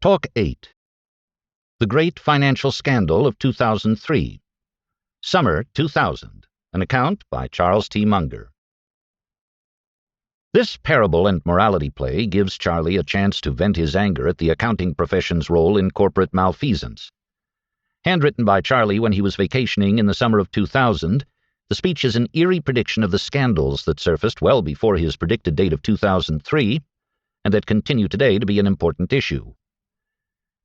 Talk 8. The Great Financial Scandal of 2003. Summer 2000. An account by Charles T. Munger. This parable and morality play gives Charlie a chance to vent his anger at the accounting profession's role in corporate malfeasance. Handwritten by Charlie when he was vacationing in the summer of 2000, the speech is an eerie prediction of the scandals that surfaced well before his predicted date of 2003, and that continue today to be an important issue.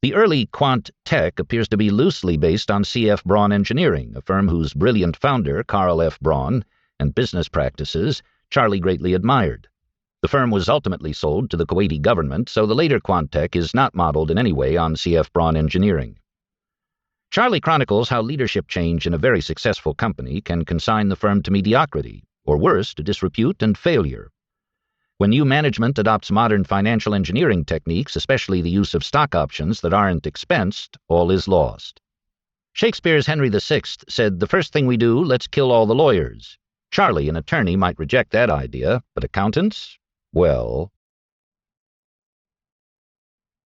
The early Quant Tech appears to be loosely based on C.F. Braun Engineering, a firm whose brilliant founder, Carl F. Braun, and business practices Charlie greatly admired. The firm was ultimately sold to the Kuwaiti government, so the later Quant Tech is not modeled in any way on C.F. Braun Engineering. Charlie chronicles how leadership change in a very successful company can consign the firm to mediocrity, or worse, to disrepute and failure. When new management adopts modern financial engineering techniques, especially the use of stock options that aren't expensed, all is lost. Shakespeare's Henry VI said, "The first thing we do, let's kill all the lawyers." Charlie, an attorney, might reject that idea, but accountants? Well...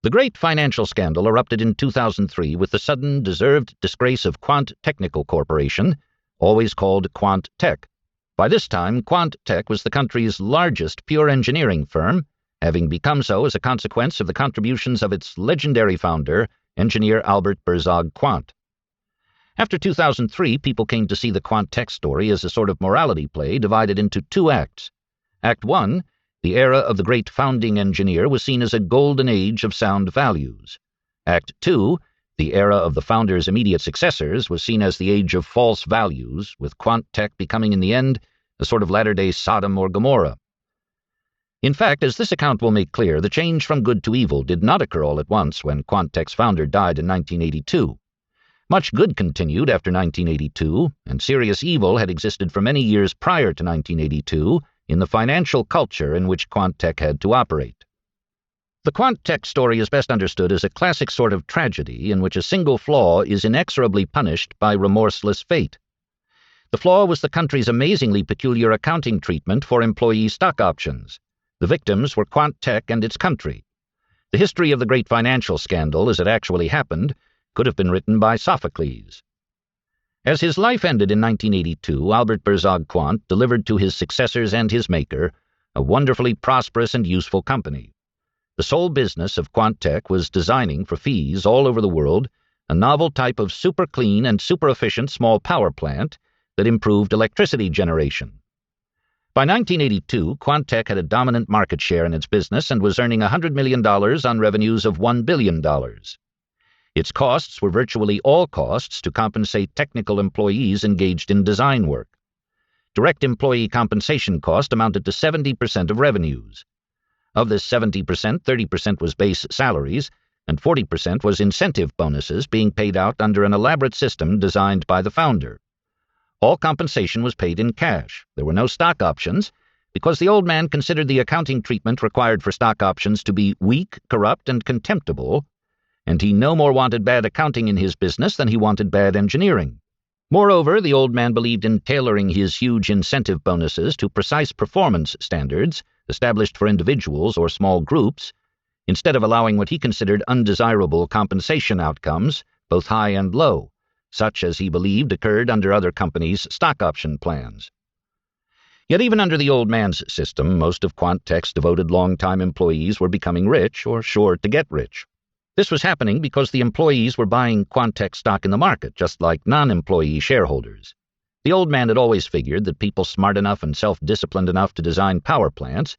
The great financial scandal erupted in 2003 with the sudden, deserved disgrace of Quant Technical Corporation, always called Quant Tech. By this time, Quant Tech was the country's largest pure engineering firm, having become so as a consequence of the contributions of its legendary founder, engineer Albert Herzog Quant. After 2003, people came to see the Quant Tech story as a sort of morality play divided into two acts. Act 1, the era of the great founding engineer, was seen as a golden age of sound values. Act 2, the era of the founder's immediate successors, was seen as the age of false values, with Quant Tech becoming in the end a sort of latter-day Sodom or Gomorrah. In fact, as this account will make clear, the change from good to evil did not occur all at once when Quant Tech's founder died in 1982. Much good continued after 1982, and serious evil had existed for many years prior to 1982 in the financial culture in which Quant Tech had to operate. The Quant Tech story is best understood as a classic sort of tragedy in which a single flaw is inexorably punished by remorseless fate. The flaw was the country's amazingly peculiar accounting treatment for employee stock options. The victims were Quant Tech and its country. The history of the great financial scandal, as it actually happened, could have been written by Sophocles. As his life ended in 1982, Albert Herzog Quant delivered to his successors and his maker a wonderfully prosperous and useful company. The sole business of Quant Tech was designing for fees all over the world a novel type of super-clean and super-efficient small power plant that improved electricity generation. By 1982, Quant Tech had a dominant market share in its business and was earning $100 million on revenues of $1 billion. Its costs were virtually all costs to compensate technical employees engaged in design work. Direct employee compensation cost amounted to 70% of revenues. Of this 70%, 30% was base salaries, and 40% was incentive bonuses being paid out under an elaborate system designed by the founder. All compensation was paid in cash. There were no stock options, because the old man considered the accounting treatment required for stock options to be weak, corrupt, and contemptible, and he no more wanted bad accounting in his business than he wanted bad engineering. Moreover, the old man believed in tailoring his huge incentive bonuses to precise performance standards established for individuals or small groups, instead of allowing what he considered undesirable compensation outcomes, both high and low, such as he believed occurred under other companies' stock option plans. Yet even under the old man's system, most of Quant Tech's devoted long-time employees were becoming rich or sure to get rich. This was happening because the employees were buying Quant Tech stock in the market, just like non-employee shareholders. The old man had always figured that people smart enough and self-disciplined enough to design power plants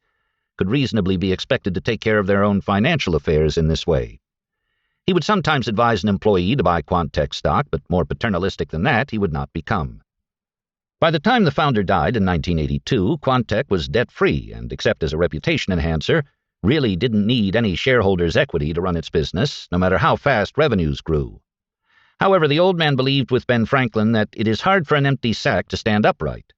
could reasonably be expected to take care of their own financial affairs in this way. He would sometimes advise an employee to buy Quant Tech stock, but more paternalistic than that he would not become. By the time the founder died in 1982, Quant Tech was debt-free and, except as a reputation enhancer, really didn't need any shareholders' equity to run its business, no matter how fast revenues grew. However, the old man believed with Ben Franklin that it is hard for an empty sack to stand upright,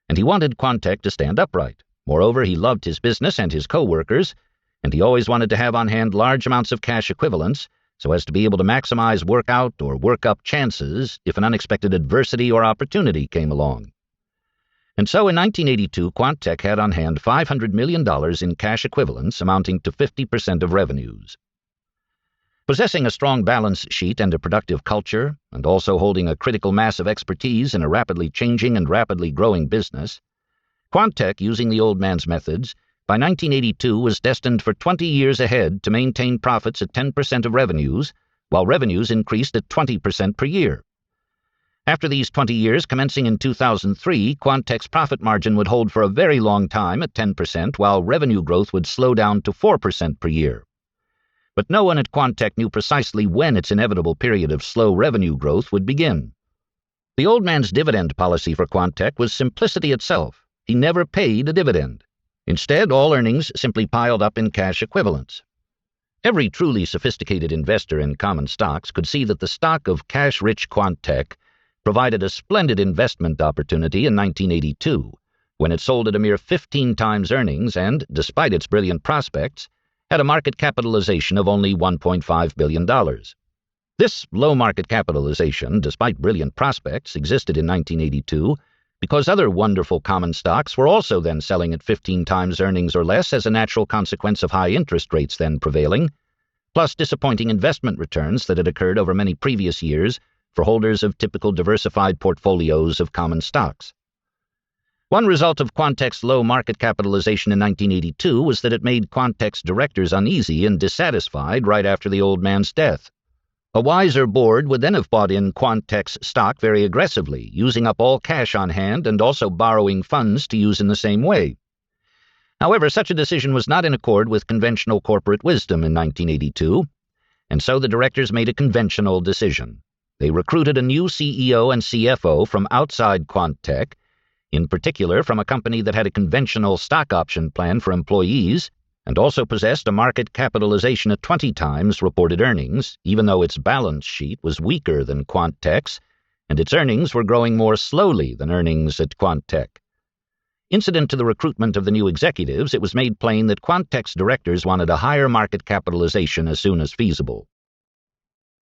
and he wanted Quant Tech to stand upright. Moreover, he loved his business and his co-workers, and he always wanted to have on hand large amounts of cash equivalents so as to be able to maximize work-out or work-up chances if an unexpected adversity or opportunity came along. And so in 1982, Quant Tech had on hand $500 million in cash equivalents amounting to 50% of revenues. Possessing a strong balance sheet and a productive culture, and also holding a critical mass of expertise in a rapidly changing and rapidly growing business, Quant Tech, using the old man's methods, by 1982 was destined for 20 years ahead to maintain profits at 10% of revenues, while revenues increased at 20% per year. After these 20 years, commencing in 2003, Quant Tech's profit margin would hold for a very long time at 10%, while revenue growth would slow down to 4% per year. But no one at Quant Tech knew precisely when its inevitable period of slow revenue growth would begin. The old man's dividend policy for Quant Tech was simplicity itself. He never paid a dividend. Instead, all earnings simply piled up in cash equivalents. Every truly sophisticated investor in common stocks could see that the stock of cash-rich Quant Tech provided a splendid investment opportunity in 1982, when it sold at a mere 15 times earnings and, despite its brilliant prospects, had a market capitalization of only $1.5 billion. This low market capitalization, despite brilliant prospects, existed in 1982 because other wonderful common stocks were also then selling at 15 times earnings or less as a natural consequence of high interest rates then prevailing, plus disappointing investment returns that had occurred over many previous years for holders of typical diversified portfolios of common stocks. One result of Quant Tech's low market capitalization in 1982 was that it made Quant Tech's directors uneasy and dissatisfied right after the old man's death. A wiser board would then have bought in Quant Tech's stock very aggressively, using up all cash on hand and also borrowing funds to use in the same way. However, such a decision was not in accord with conventional corporate wisdom in 1982, and so the directors made a conventional decision. They recruited a new CEO and CFO from outside Quant Tech, in particular from a company that had a conventional stock option plan for employees and also possessed a market capitalization at 20 times reported earnings, even though its balance sheet was weaker than Quant Tech's, and its earnings were growing more slowly than earnings at Quant Tech. Incident to the recruitment of the new executives, it was made plain that Quant Tech's directors wanted a higher market capitalization as soon as feasible.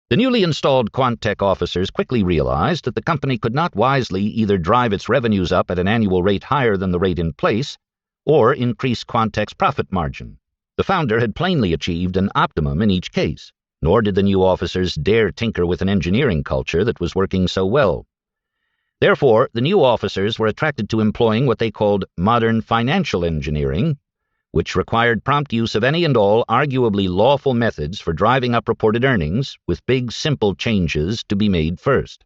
The newly installed Quant Tech officers quickly realized that the company could not wisely either drive its revenues up at an annual rate higher than the rate in place or increase Quant Tech's profit margin. The founder had plainly achieved an optimum in each case, nor did the new officers dare tinker with an engineering culture that was working so well. Therefore, the new officers were attracted to employing what they called modern financial engineering, which required prompt use of any and all arguably lawful methods for driving up reported earnings, with big, simple changes to be made first.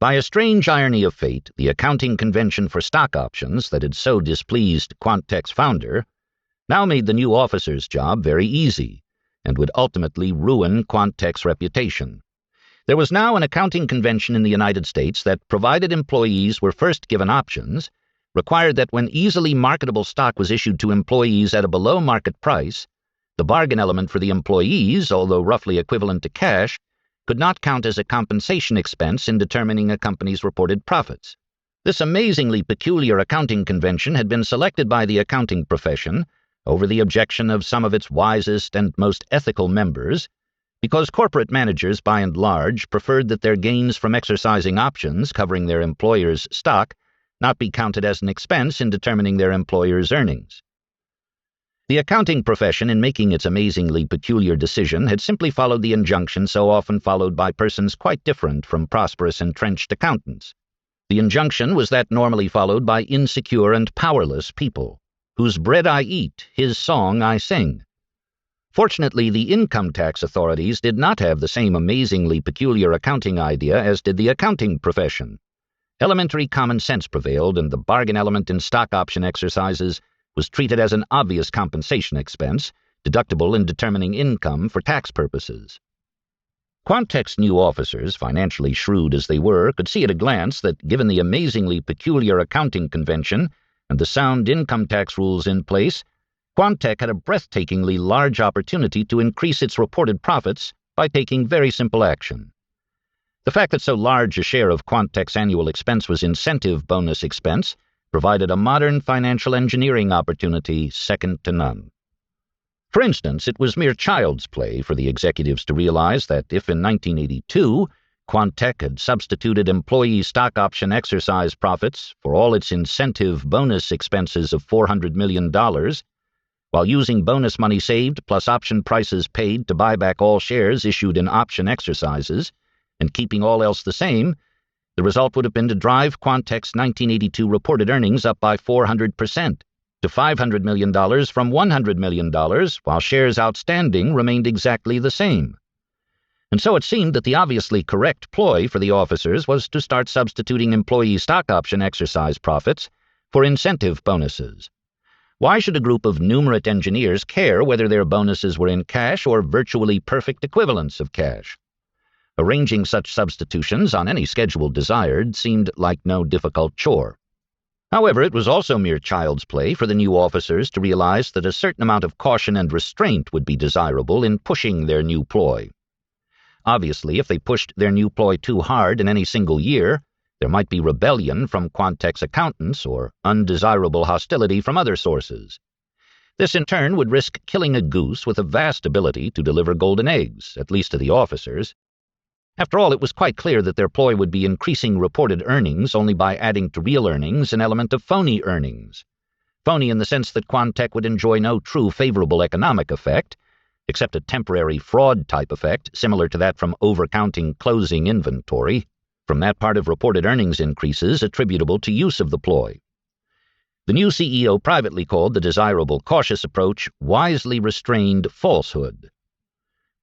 By a strange irony of fate, the accounting convention for stock options that had so displeased Quant Tech's founder now made the new officer's job very easy, and would ultimately ruin Quant Tech's reputation. There was now an accounting convention in the United States that, provided employees were first given options, required that when easily marketable stock was issued to employees at a below-market price, the bargain element for the employees, although roughly equivalent to cash, could not count as a compensation expense in determining a company's reported profits. This amazingly peculiar accounting convention had been selected by the accounting profession, over the objection of some of its wisest and most ethical members, because corporate managers, by and large, preferred that their gains from exercising options covering their employer's stock not be counted as an expense in determining their employer's earnings. The accounting profession, in making its amazingly peculiar decision, had simply followed the injunction so often followed by persons quite different from prosperous entrenched accountants. The injunction was that normally followed by insecure and powerless people, whose bread I eat, his song I sing. Fortunately, the income tax authorities did not have the same amazingly peculiar accounting idea as did the accounting profession. Elementary common sense prevailed, and the bargain element in stock option exercises was treated as an obvious compensation expense, deductible in determining income for tax purposes. Quant Tech's new officers, financially shrewd as they were, could see at a glance that, given the amazingly peculiar accounting convention and the sound income tax rules in place, Quant Tech had a breathtakingly large opportunity to increase its reported profits by taking very simple action. The fact that so large a share of Quant Tech's annual expense was incentive bonus expense provided a modern financial engineering opportunity second to none. For instance, it was mere child's play for the executives to realize that if in 1982 Quant Tech had substituted employee stock option exercise profits for all its incentive bonus expenses of $400 million, While using bonus money saved plus option prices paid to buy back all shares issued in option exercises, and keeping all else the same, the result would have been to drive Quant Tech's 1982 reported earnings up by 400%, to $500 million from $100 million, while shares outstanding remained exactly the same. And so it seemed that the obviously correct ploy for the officers was to start substituting employee stock option exercise profits for incentive bonuses. Why should a group of numerate engineers care whether their bonuses were in cash or virtually perfect equivalents of cash? Arranging such substitutions on any schedule desired seemed like no difficult chore. However, it was also mere child's play for the new officers to realize that a certain amount of caution and restraint would be desirable in pushing their new ploy. Obviously, if they pushed their new ploy too hard in any single year, there might be rebellion from Quant Tech's accountants or undesirable hostility from other sources. This in turn would risk killing a goose with a vast ability to deliver golden eggs, at least to the officers. After all, it was quite clear that their ploy would be increasing reported earnings only by adding to real earnings an element of phony earnings. Phony in the sense that Quant Tech would enjoy no true favorable economic effect, except a temporary fraud-type effect similar to that from overcounting closing inventory, from that part of reported earnings increases attributable to use of the ploy. The new CEO privately called the desirable cautious approach wisely restrained falsehood.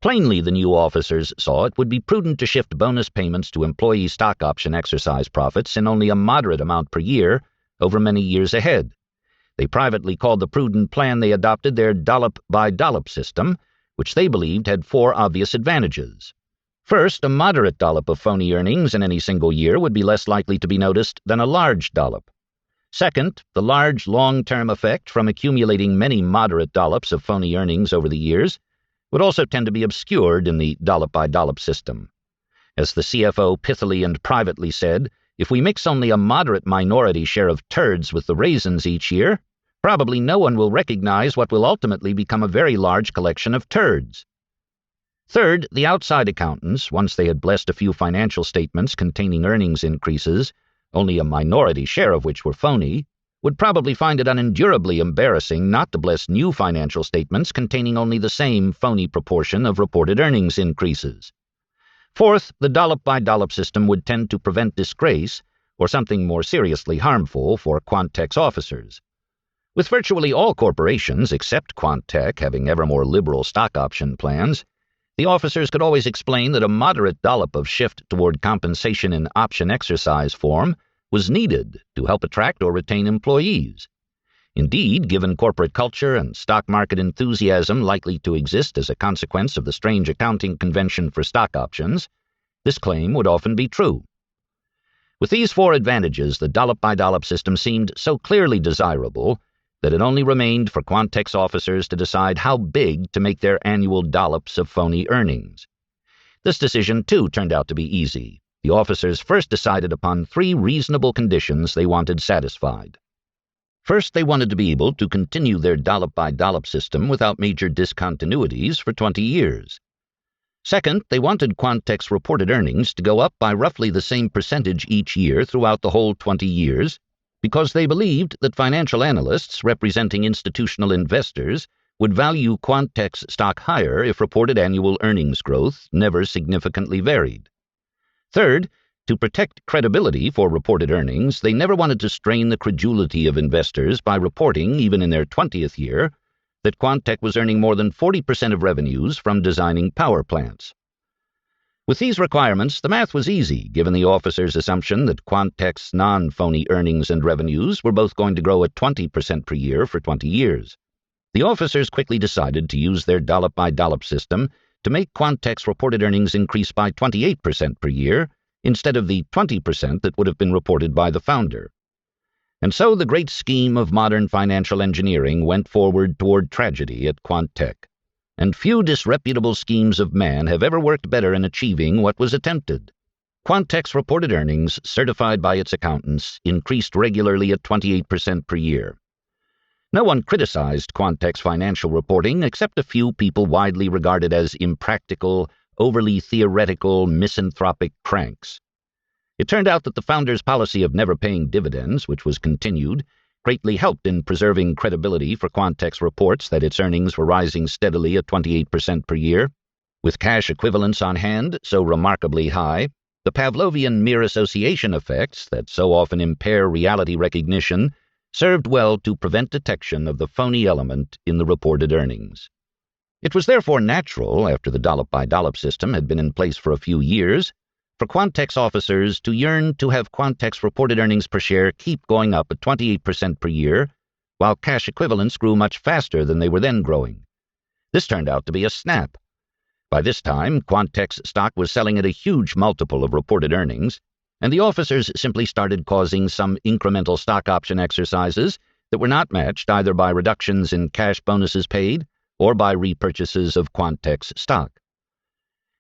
Plainly, the new officers saw it would be prudent to shift bonus payments to employee stock option exercise profits in only a moderate amount per year over many years ahead. They privately called the prudent plan they adopted their dollop-by-dollop system, which they believed had 4 obvious advantages. First, a moderate dollop of phony earnings in any single year would be less likely to be noticed than a large dollop. Second, the large long-term effect from accumulating many moderate dollops of phony earnings over the years would also tend to be obscured in the dollop-by-dollop system. As the CFO pithily and privately said, if we mix only a moderate minority share of turds with the raisins each year, probably no one will recognize what will ultimately become a very large collection of turds. Third, the outside accountants, once they had blessed a few financial statements containing earnings increases, only a minority share of which were phony, would probably find it unendurably embarrassing not to bless new financial statements containing only the same phony proportion of reported earnings increases. Fourth, the dollop-by-dollop system would tend to prevent disgrace, or something more seriously harmful, for Quant Tech's officers. With virtually all corporations except Quant Tech having ever more liberal stock option plans, the officers could always explain that a moderate dollop of shift toward compensation in option exercise form was needed to help attract or retain employees. Indeed, given corporate culture and stock market enthusiasm likely to exist as a consequence of the strange accounting convention for stock options, this claim would often be true. With these 4 advantages, the dollop-by-dollop system seemed so clearly desirable that it only remained for Quant Tech's officers to decide how big to make their annual dollops of phony earnings. This decision, too, turned out to be easy. The officers first decided upon 3 reasonable conditions they wanted satisfied. First, they wanted to be able to continue their dollop-by-dollop system without major discontinuities for 20 years. Second, they wanted Quant Tech's reported earnings to go up by roughly the same percentage each year throughout the whole 20 years, because they believed that financial analysts representing institutional investors would value Quant Tech's stock higher if reported annual earnings growth never significantly varied. Third, to protect credibility for reported earnings, they never wanted to strain the credulity of investors by reporting, even in their 20th year, that Quant Tech was earning more than 40% of revenues from designing power plants. With these requirements, the math was easy, given the officers' assumption that Quant Tech's non-phony earnings and revenues were both going to grow at 20% per year for 20 years. The officers quickly decided to use their dollop-by-dollop system to make Quant Tech's reported earnings increase by 28% per year, instead of the 20% that would have been reported by the founder. And so the great scheme of modern financial engineering went forward toward tragedy at Quant Tech. And few disreputable schemes of man have ever worked better in achieving what was attempted. Quant Tech's reported earnings, certified by its accountants, increased regularly at 28% per year. No one criticized Quant Tech's financial reporting except a few people widely regarded as impractical, overly theoretical, misanthropic cranks. It turned out that the founder's policy of never paying dividends, which was continued, greatly helped in preserving credibility for Quant Tech's reports that its earnings were rising steadily at 28% per year. With cash equivalents on hand so remarkably high, the Pavlovian mere association effects that so often impair reality recognition served well to prevent detection of the phony element in the reported earnings. It was therefore natural, after the dollop-by-dollop system had been in place for a few years, for Quant Tech's officers to yearn to have Quant Tech's reported earnings per share keep going up at 28% per year, while cash equivalents grew much faster than they were then growing. This turned out to be a snap. By this time, Quant Tech's stock was selling at a huge multiple of reported earnings, and the officers simply started causing some incremental stock option exercises that were not matched either by reductions in cash bonuses paid or by repurchases of Quant Tech's stock.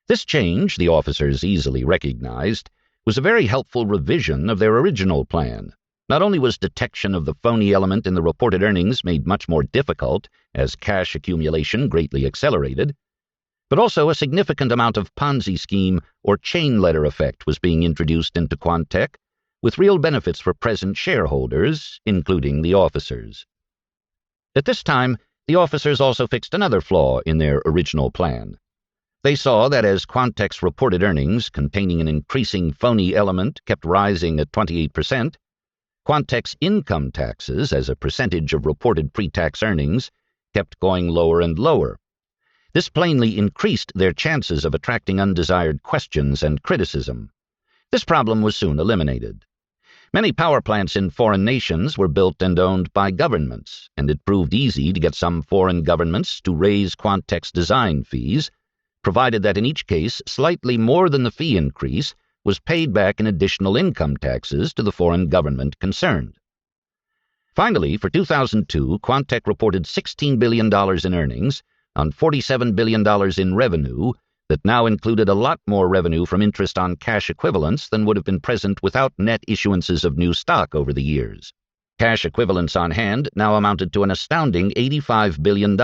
This change, the officers easily recognized, was a very helpful revision of their original plan. Not only was detection of the phony element in the reported earnings made much more difficult as cash accumulation greatly accelerated, but also a significant amount of Ponzi scheme or chain letter effect was being introduced into Quant Tech, with real benefits for present shareholders, including the officers. At this time, the officers also fixed another flaw in their original plan. They saw that as Quant Tech's reported earnings containing an increasing phony element kept rising at 28%, Quant Tech's income taxes as a percentage of reported pre-tax earnings kept going lower and lower. This plainly increased their chances of attracting undesired questions and criticism. This problem was soon eliminated. Many power plants in foreign nations were built and owned by governments, and it proved easy to get some foreign governments to raise Quant Tech's design fees, provided that in each case slightly more than the fee increase was paid back in additional income taxes to the foreign government concerned. Finally, for 2002, Quant Tech reported $16 billion in earnings on $47 billion in revenue that now included a lot more revenue from interest on cash equivalents than would have been present without net issuances of new stock over the years. Cash equivalents on hand now amounted to an astounding $85 billion,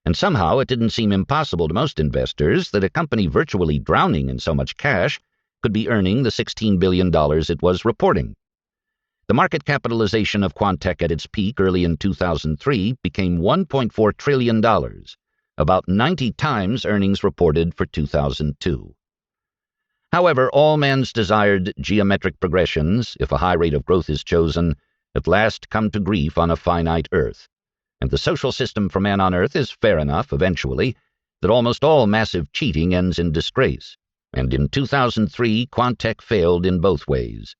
and somehow it didn't seem impossible to most investors that a company virtually drowning in so much cash could be earning the $16 billion it was reporting. The market capitalization of Quant Tech at its peak early in 2003 became $1.4 trillion, about 90 times earnings reported for 2002. However, all man's desired geometric progressions, if a high rate of growth is chosen, at last come to grief on a finite Earth, and the social system for man on Earth is fair enough, eventually, that almost all massive cheating ends in disgrace, and in 2003 Quant Tech failed in both ways.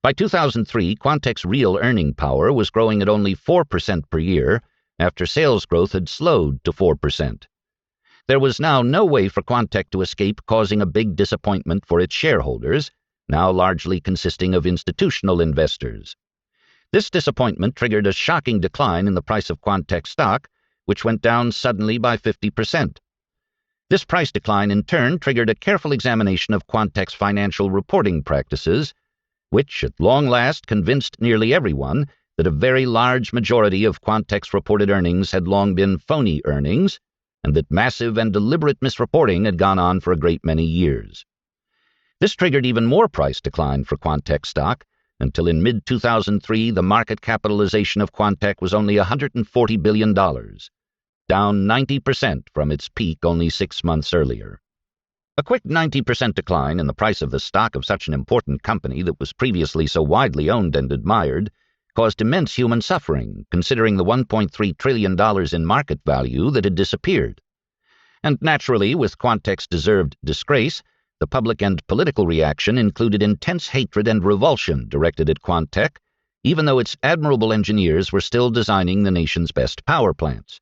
By 2003, Quant Tech's real earning power was growing at only 4% per year, after sales growth had slowed to 4%. There was now no way for Quant Tech to escape causing a big disappointment for its shareholders, now largely consisting of institutional investors. This disappointment triggered a shocking decline in the price of Quant Tech stock, which went down suddenly by 50%. This price decline in turn triggered a careful examination of Quant Tech's financial reporting practices, which at long last convinced nearly everyone that a very large majority of Quant Tech's reported earnings had long been phony earnings, and that massive and deliberate misreporting had gone on for a great many years. This triggered even more price decline for Quant Tech stock, until in mid-2003 the market capitalization of Quant Tech was only $140 billion, down 90% from its peak only 6 months earlier. A quick 90% decline in the price of the stock of such an important company that was previously so widely owned and admired caused immense human suffering, considering the $1.3 trillion in market value that had disappeared. And naturally, with Quant Tech's deserved disgrace, the public and political reaction included intense hatred and revulsion directed at Quant Tech, even though its admirable engineers were still designing the nation's best power plants.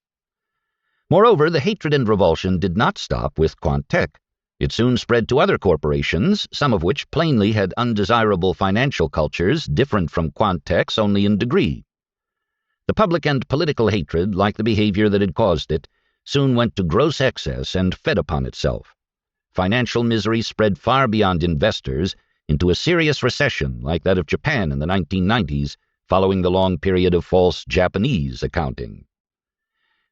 Moreover, the hatred and revulsion did not stop with Quant Tech. It soon spread to other corporations, some of which plainly had undesirable financial cultures different from Quant Tech's only in degree. The public and political hatred, like the behavior that had caused it, soon went to gross excess and fed upon itself. Financial misery spread far beyond investors into a serious recession like that of Japan in the 1990s, following the long period of false Japanese accounting.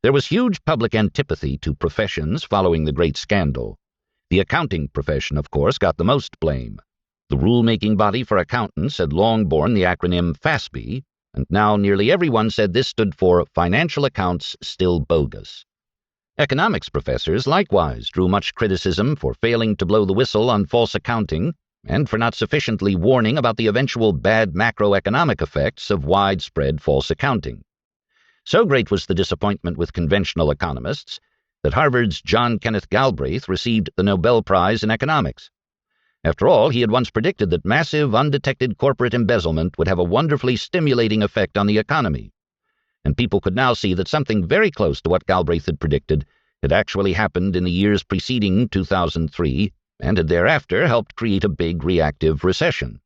There was huge public antipathy to professions following the great scandal. The accounting profession, of course, got the most blame. The rule-making body for accountants had long borne the acronym FASB, and now nearly everyone said this stood for financial accounts still bogus. Economics professors likewise drew much criticism for failing to blow the whistle on false accounting and for not sufficiently warning about the eventual bad macroeconomic effects of widespread false accounting. So great was the disappointment with conventional economists that Harvard's John Kenneth Galbraith received the Nobel Prize in economics. After all, he had once predicted that massive, undetected corporate embezzlement would have a wonderfully stimulating effect on the economy. And people could now see that something very close to what Galbraith had predicted had actually happened in the years preceding 2003 and had thereafter helped create a big reactive recession.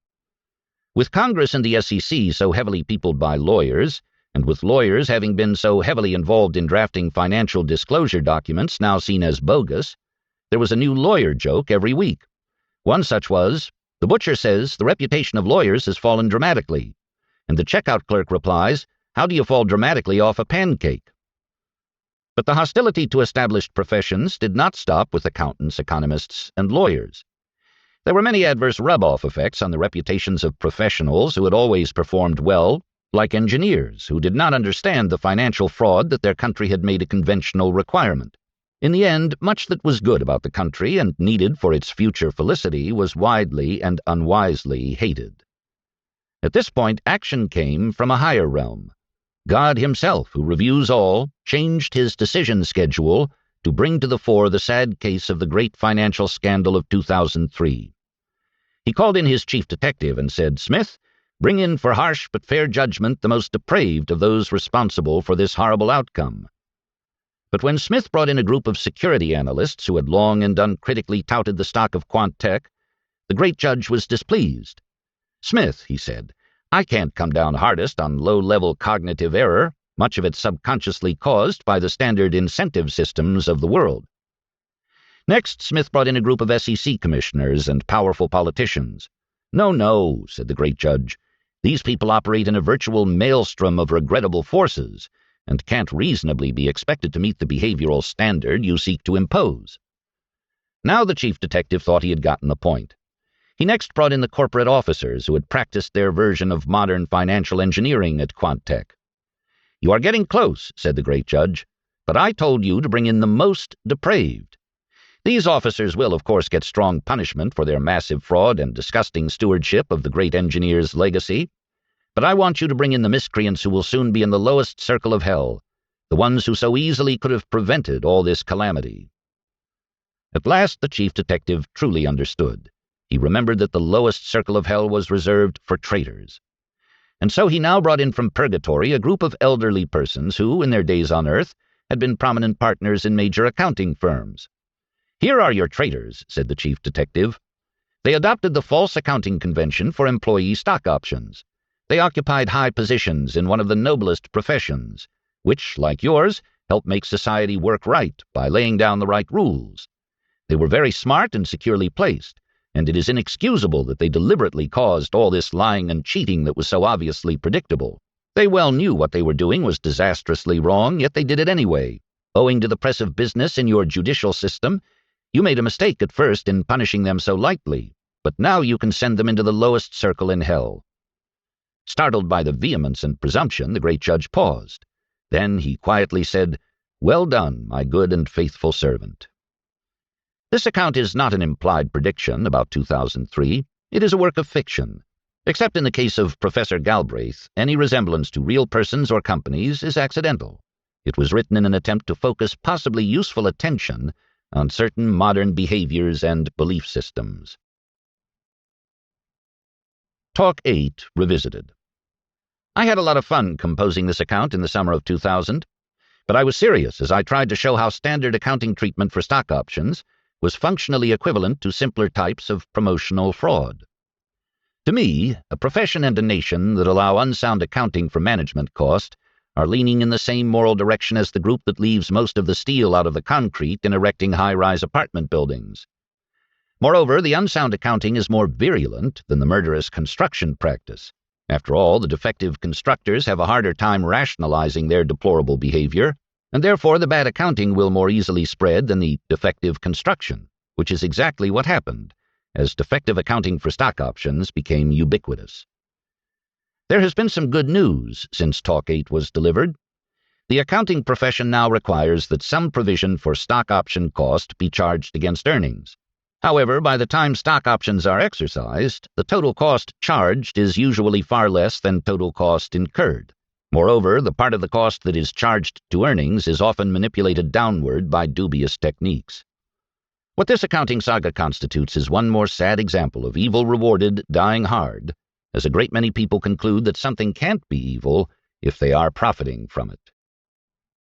With Congress and the SEC so heavily peopled by lawyers, and with lawyers having been so heavily involved in drafting financial disclosure documents now seen as bogus, there was a new lawyer joke every week. One such was, "The butcher says the reputation of lawyers has fallen dramatically," and the checkout clerk replies, "How do you fall dramatically off a pancake?" But the hostility to established professions did not stop with accountants, economists, and lawyers. There were many adverse rub-off effects on the reputations of professionals who had always performed well, like engineers who did not understand the financial fraud that their country had made a conventional requirement. In the end, much that was good about the country and needed for its future felicity was widely and unwisely hated. At this point, action came from a higher realm. God himself, who reviews all, changed his decision schedule to bring to the fore the sad case of the great financial scandal of 2003. He called in his chief detective and said, "Smith, bring in for harsh but fair judgment the most depraved of those responsible for this horrible outcome." But when Smith brought in a group of security analysts who had long and uncritically touted the stock of Quant Tech, the great judge was displeased. "Smith," he said, "I can't come down hardest on low-level cognitive error, much of it subconsciously caused by the standard incentive systems of the world." Next, Smith brought in a group of SEC commissioners and powerful politicians. No, said the great judge. "These people operate in a virtual maelstrom of regrettable forces, and can't reasonably be expected to meet the behavioral standard you seek to impose." Now the chief detective thought he had gotten the point. He next brought in the corporate officers who had practiced their version of modern financial engineering at Quant Tech. "You are getting close," said the great judge, "but I told you to bring in the most depraved. These officers will, of course, get strong punishment for their massive fraud and disgusting stewardship of the great engineer's legacy, but I want you to bring in the miscreants who will soon be in the lowest circle of hell, the ones who so easily could have prevented all this calamity." At last the chief detective truly understood. He remembered that the lowest circle of hell was reserved for traitors. And so he now brought in from purgatory a group of elderly persons who, in their days on earth, had been prominent partners in major accounting firms. "Here are your traitors," said the chief detective. "They adopted the false accounting convention for employee stock options. They occupied high positions in one of the noblest professions, which, like yours, help make society work right by laying down the right rules. They were very smart and securely placed, and it is inexcusable that they deliberately caused all this lying and cheating that was so obviously predictable. They well knew what they were doing was disastrously wrong, yet they did it anyway. Owing to the press of business in your judicial system, you made a mistake at first in punishing them so lightly, but now you can send them into the lowest circle in hell." Startled by the vehemence and presumption, the great judge paused. Then he quietly said, "Well done, my good and faithful servant." This account is not an implied prediction about 2003. It is a work of fiction. Except in the case of Professor Galbraith, any resemblance to real persons or companies is accidental. It was written in an attempt to focus possibly useful attention on certain modern behaviors and belief systems. Talk 8 Revisited. I had a lot of fun composing this account in the summer of 2000, but I was serious as I tried to show how standard accounting treatment for stock options was functionally equivalent to simpler types of promotional fraud. To me, a profession and a nation that allow unsound accounting for management cost are leaning in the same moral direction as the group that leaves most of the steel out of the concrete in erecting high-rise apartment buildings. Moreover, the unsound accounting is more virulent than the murderous construction practice. After all, the defective constructors have a harder time rationalizing their deplorable behavior, and therefore the bad accounting will more easily spread than the defective construction, which is exactly what happened, as defective accounting for stock options became ubiquitous. There has been some good news since Talk 8 was delivered. The accounting profession now requires that some provision for stock option cost be charged against earnings. However, by the time stock options are exercised, the total cost charged is usually far less than total cost incurred. Moreover, the part of the cost that is charged to earnings is often manipulated downward by dubious techniques. What this accounting saga constitutes is one more sad example of evil rewarded, dying hard, as a great many people conclude that something can't be evil if they are profiting from it.